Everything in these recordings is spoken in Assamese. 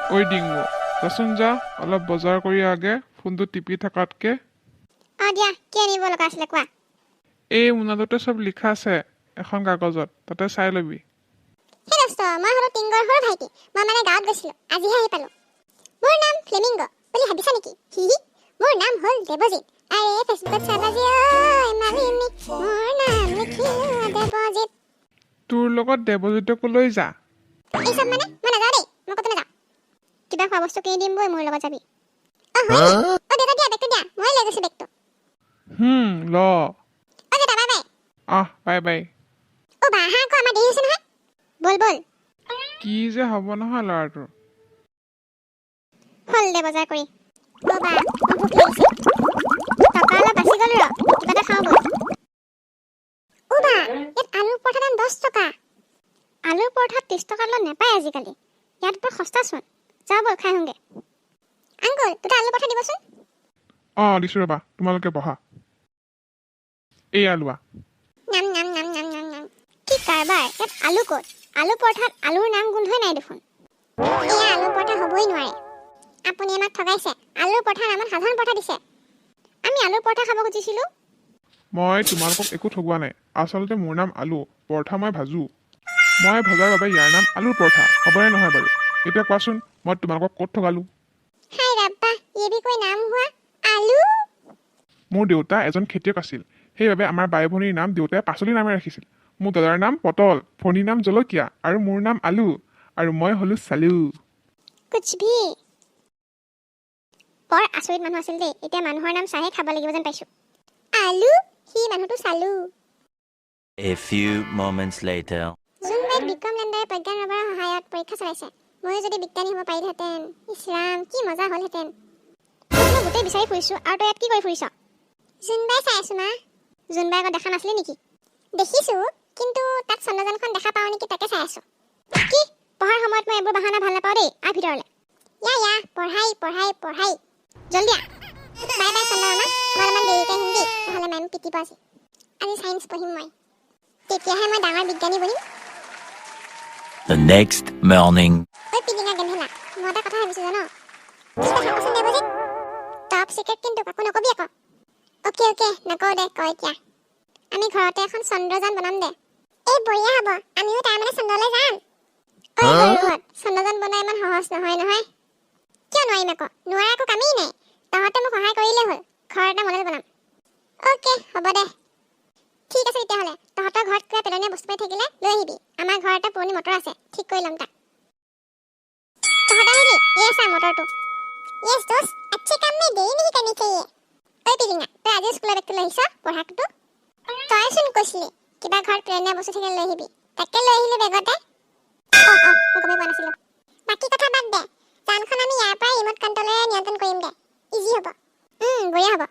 ঐ ডিংগো যাচোন যা অলপ বজাৰ কৰি আগে ফোনটো টিপি থকাতকে দিয়া কি আনিব লগা আছিলে কোৱা এই মোনাটোতে চব লিখা আছে এখন কাগজত তাতে চাই লবি হে দোস্ত মই হলো টিংগৰ সৰু ভাইটি মই মানে গাঁৱত গৈছিলো আজিহে আহি পালো মোৰ নাম ফ্লেমিংগো বুলি ভাবিছা নেকি হিহি মোৰ নাম হ'ল দেৱজিত আৰে ফেচবুকত চাবা যে ঐ মালিনী মোৰ নাম লিখিলো দেৱজিত তোৰ লগত দেৱজিতকো লৈ যা এই সব মানে মই নাযাওঁ দেই মই ক'তো নাযাওঁ কিবা খোৱা বস্তু কিনি দিম বৈ মোৰ লগত যাবি দেউতা দিয়া বেগটো দিয়া মই লৈ গৈছো বেগটো ল দেউতা বাই বাই বাই বাই বা হা আকৌ আমাৰ দেৰি হৈছে নহয় বল বল কি যে হ'ব নহয় ল'ৰাটোৰ হ'ল দে বজাৰ কৰি বা ভোক লাগিছে টকা অলপ বাচি গ'ল ৰ কিবা এটা খাওঁ বল বা ইয়াত আলুৰ পৰঠাৰ দাম 10 টকা আলুৰ পৰঠা 30 টকাৰ লগত নাপায় আজিকালি ইয়াত বৰ সস্তা চোন যাওঁ বল খাই আহোঁগে আংকুল দুটা আলু পৰঠা দিবচোন দিছোঁ ৰ'বা তোমালোকে বহা এইয়া লোৱা নাম নাম নাম নাম নাম নাম কি কাৰবাৰ ইয়াত আলু ক'ত আলু পৰঠাত আলুৰ নাম গোন্ধই নাই দেখোন এয়া আলু পৰঠা হ'বই নোৱাৰে আপুনি আমাক ঠগাইছে আলুৰ পৰঠাৰ নামত সাধাৰণ পৰঠা দিছে আমি আলুৰ পৰঠা খাব খুজিছিলোঁ মই তোমালোকক একো ঠগোৱা নাই আচলতে মোৰ নাম আলু পৰঠা মই ভাজোঁ মই ভজাৰ বাবে ইয়াৰ নাম আলুৰ পৰঠা হ'বনে নহয় বাৰু এতিয়া কোৱাচোন মই তোমালোকক ক'ত ঠগালোঁ হাই ৰাব্বা ये भी कोई नाम हुआ आलू মোৰ দেউতা এজন খেতিয়ক আছিল সেইবাবে আমাৰ বাই ভনীৰ নাম দেউতাই পাচলি নামে ৰাখিছিল মোৰ দাদাৰ নাম পটল ভনীৰ নাম জলকীয়া আৰু মোৰ নাম আলু আৰু মই হ'লোঁ চালু कुछ भी বৰ আচৰিত মানুহ আছিল দেই এতিয়া মানুহৰ নাম চাহে খাব লাগিব যেন পাইছোঁ আলু সি মানুহটো চালু A few moments later. জুনবাইত Vikram লেণ্ডাৰে Pragyan ৰবাৰৰ সহায়ত পৰীক্ষা চলাইছে ময়ো যদি বিজ্ঞানী হ'ব পাৰিলোহেঁতেন ইছৰাম কি মজা হ'লহেঁতেন মই গোটেই বিচাৰি ফুৰিছোঁ আৰু তই ইয়াত কি কৰি ফুৰিছ জুনবাই চাই আছোঁ মা জুনবাই আকৌ দেখা নাছিলি নেকি দেখিছোঁ কিন্তু তাত চন্দ্ৰযানখন দেখা পাওঁ নেকি তাকে চাই আছোঁ কি পঢ়াৰ সময়ত মই এইবোৰ বাহানা ভাল নাপাওঁ দেই ভিতৰলৈ ইয়া পঢ়াই পঢ়াই পঢ়াই জলদি বাই বাই চন্দ্ৰমামা মই অলপমান দেৰিকৈ আহিম দেই নহ'লে মেম পিটিব আজি চায়েন্স পঢ়িম মই তেতিয়াহে মই ডাঙৰ বিজ্ঞানী বনিম The next morning. ঐ পিলিঙা গেন্ধেলা মই এটা কথা ভাবিছোঁ জানো কি কথা কচোন দেৱজিত টপ চিক্ৰেট কিন্তু কাকো নকবি আকৌ অ'কে নকওঁ দে কয় এতিয়া আমি ঘৰতে এখন চন্দ্ৰযান বনাম দে এই বঢ়িয়া হ'ব আমিও তাৰমানে চন্দ্ৰলৈ যাম চন্দ্ৰযান বনোৱা ইমান সহজ নহয় কিয় নোৱাৰিম আকৌ নোৱাৰা একো কামেই নাই তহঁতে মোক সহায় কৰিলেই হ'ল ঘৰ এটা মডেল বনাম অ'কে হ'ব দে ঠিক আছে তেতিয়াহ'লে তহঁতৰ ঘৰত কিবা পেলনীয়া বস্তু পাই থাকিলে লৈ আহিবি আমাৰ ঘৰত এটা পুৰণি মটৰ আছে ঠিক কৰি ল'ম তাক তহঁত আহিবি এই চা মটৰটো য়েছ দোস্ত अच्छे काम में देरी नहीं करनी चाहिए ঐ পিলিঙা তই আজি স্কুলৰ বেগটো লৈ আহিছ পঢ়াকটো তইচোন কৈছিলি কিবা ঘৰত পেলনীয়া বস্তু থাকিলে লৈ আহিবি তাকে লৈ আহিলি বেগতে মই গমেই পোৱা নাছিলোঁ বাকী কথা বাদ দে যানখন আমি ইয়াৰ পৰা ৰিম'ট কণ্ট্ৰলেৰে নিয়ন্ত্ৰণ কৰিম দে ইজি হ'ব বঢ়িয়া হ'ব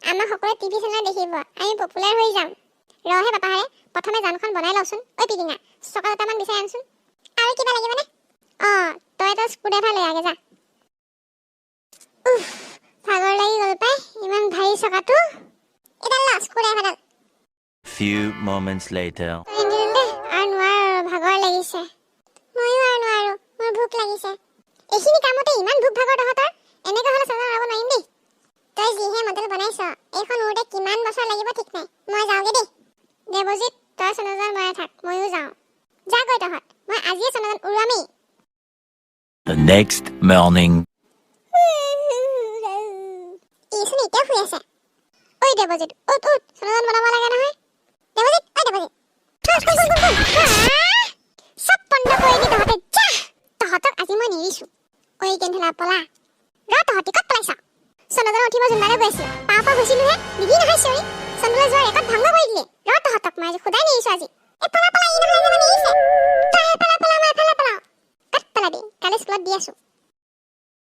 আমাৰ সকলোৱে টিভি চেনেল দেখিব আমি পপুলাৰ হৈ যাম ৰহে পাপাহাৰে প্ৰথমে যানখন বনাই লওঁচোন ঐ পিলিঙা চকা দুটামান বিচাৰি আনচোন আৰু কিবা লাগিবনে তই এটা স্ক্ৰুড্ৰাইভাৰ লৈ আগে যা ভাগৰ লাগি গ'ল পাই ইমান ভাৰী চকাটো এডাল ল স্ক্ৰুড্ৰাইভাৰডাল Few moments later. আৰু নোৱাৰো ভাগৰ লাগিছে ময়ো আৰু নোৱাৰো মোৰ ভোক লাগিছে এইখিনি কামতে ইমান ভোক ভাগৰ তহঁতৰ এনেকৈ হ'লে চন্দ্ৰযান উৰাব নোৱাৰিম দেই তই যিহে মডেল বনাইছ এইখন উৰোতে কিমান বছৰ লাগিব ঠিক নাই মই যাওঁগে দেই দেৱজিত তই চন্দ্ৰযান বনাই থাক ময়ো যাওঁ যা গৈ তহঁত মই আজিয়ে চন্দ্ৰযান উৰুৱামেই The next morning. ইচোন এতিয়া শুই আছে ঐ দেৱজিত উঠ চন্দ্ৰযান বনাব লাগে নহয় দেৱজিত চব বন্ধ কৰি দি তহঁতক আজি মই নেৰিছোঁ ঐ গেন্ধেলা পলা তহঁতি ক'ত পলাইছ চন্দ্ৰযানত উঠিব জোনবাৰে গৈ আছিলোঁ পাওঁ হৈছিলোহে দিদি নহয় চিঞৰি চন্দ্ৰলৈ যোৱাৰ ৰেকৰ্ড ভংগ কৰি দিলি